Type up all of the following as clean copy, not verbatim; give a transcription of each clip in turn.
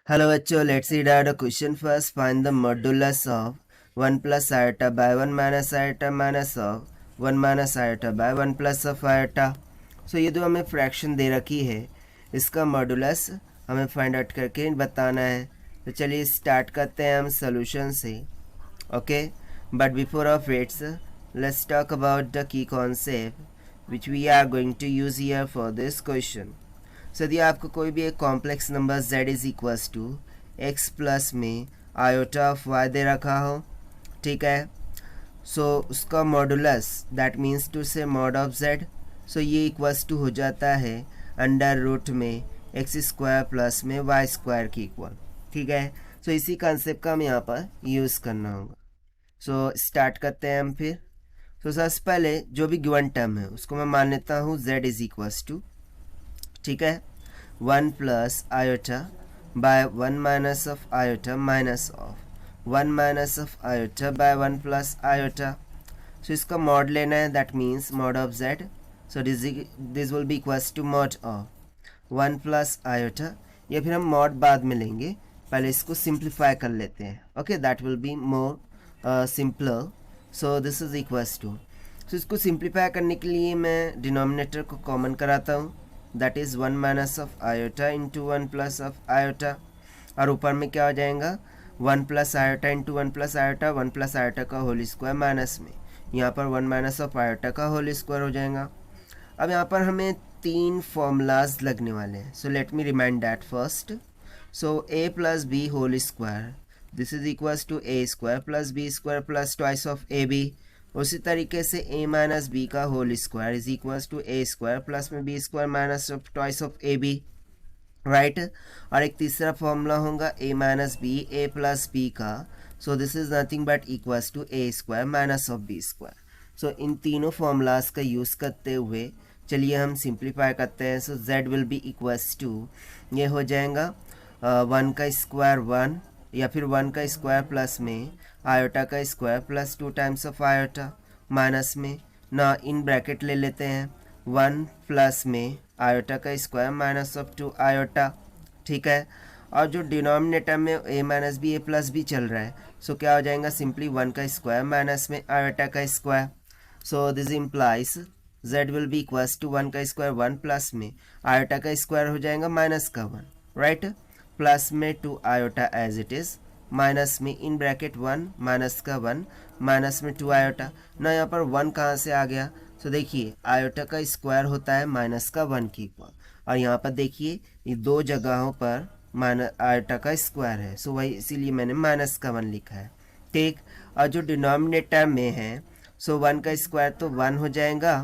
Hello बच्चों, let's read out the question first. Find the modulus of 1 plus iota by 1 minus iota minus of 1 minus iota by 1 plus of iota. So ये जो हमें fraction दे रखी है इसका modulus हमें find out करके बताना है. तो चलिए स्टार्ट करते हैं हम सोल्यूशन से. Okay, but before of its let's talk about the key concept which we are going to use here for this question. So यदि आपको कोई भी एक complex number z is equals to x plus में iota of y दे रखा हो, ठीक है, सो उसका modulus that means to say mod of z, so ये इक्वल्स टू हो जाता है अंडर रूट में एक्स स्क्वायर प्लस में वाई स्क्वायर की इक्वल. ठीक है, सो इसी कॉन्सेप्ट का हमें यहाँ पर यूज़ करना होगा. सो स्टार्ट करते हैं हम फिर. सो सबसे पहले जो भी गिवन टर्म है उसको मैं मान लेता हूँ z इज इक्वल्स टू, ठीक है, 1 plus iota by 1 minus of iota minus of 1 minus of iota by 1 plus iota. So इसका मॉड लेना है, that means mod of z. So this will be equals to mod of 1 plus iota, या फिर हम mod बाद में लेंगे, पहले इसको सिंप्लीफाई कर लेते हैं. Okay, that will be more simpler. So this is equals to, so इसको सिंप्लीफाई करने के लिए मैं डिनोमिनेटर को कॉमन कराता हूँ, that is 1 minus of iota into 1 plus of iota, और ऊपर में क्या हो जाएगा 1 plus iota into 1 plus iota, 1 plus iota का होल स्क्वायर माइनस में यहाँ पर 1 माइनस ऑफ आयोटा का होल स्क्वायर हो जाएगा. अब यहाँ पर हमें 3 फॉर्मूलाज लगने वाले हैं. So let me remind that first. So A plus B whole square, this is equals to A square plus B square plus twice of A B. उसी तरीके से a माइनस बी का whole square is equals to A square plus में B square minus of twice of A B, right. और एक तीसरा formula होगा a minus B A plus B का. So this is nothing but equals to A square minus of B square. So इन तीनों formulas का use करते हुए चलिए हम सिंप्लीफाई करते हैं. So z will be equals to, ये हो जाएगा 1 का स्क्वायर 1, या फिर 1 का स्क्वायर प्लस में आयोटा का square plus 2 times of iota minus में ना इन ब्रैकेट ले लेते हैं 1 प्लस में आयोटा का स्क्वायर माइनस ऑफ 2 आयोटा. ठीक है, और जो डिनोमिनेटर में a minus B A plus B चल रहा है, सो क्या हो जाएगा सिंपली 1 का स्क्वायर माइनस में आयोटा का square. So this implies z will be equals to 1 का स्क्वायर 1 प्लस में आयोटा का स्क्वायर हो जाएगा माइनस का 1, राइट, प्लस में 2 iota as it is minus में इन ब्रैकेट 1 माइनस का 1 माइनस में 2 आयोटा. ना यहाँ पर 1 कहाँ से आ गया, तो देखिए आयोटा का स्क्वायर होता है माइनस का 1 की इक्वल, और यहाँ पर देखिए ये दो जगहों पर माइनस आयोटा का स्क्वायर है, सो वही इसीलिए मैंने माइनस का 1 लिखा है. ठीक, और जो डिनोमिनेटर में है सो 1 का स्क्वायर तो 1 हो जाएगा,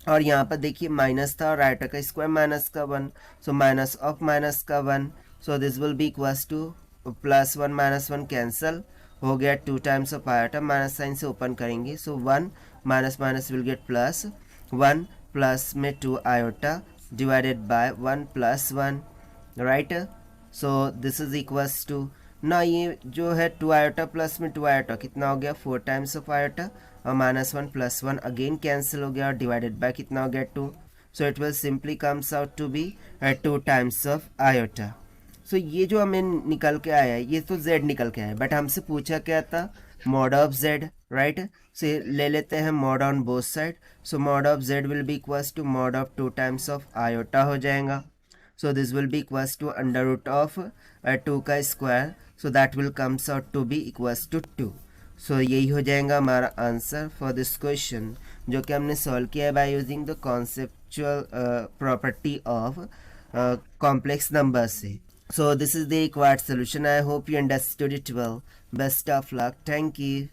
और यहाँ पर देखिए माइनस था और आयोटा का स्क्वायर माइनस का 1, सो माइनस ऑफ माइनस का 1. So this will be equals to plus 1 minus 1 cancel हो गया, 2 times of iota minus sign से ओपन करेंगे, so 1 minus minus will get plus 1 plus में 2 iota divided by 1 plus 1, right. So this is equals to, ना ये जो है 2 iota plus में 2 आयोटा कितना हो गया 4 टाइम्स ऑफ आयोटा, और माइनस 1 प्लस 1 अगेन कैंसिल हो गया, और डिवाइडेड बाय कितना हो गया 2. So it will simply comes out to be 2 times of iota. So ये जो हमें निकल के आया है ये तो z निकल के आया है, बट हमसे पूछा क्या था मॉड ऑफ z, राइट. से ले लेते हैं mod on both side. So mod of z will be equals to mod of 2 times of iota हो जाएगा. So this will be equals to under root of 2 का square, so that will comes out to be equals to 2. सो यही हो जाएगा हमारा answer for this question, जो कि हमने सॉल्व किया है by using the conceptual property of complex number से. So this is the required solution. I hope you understood it well. Best of luck. Thank you.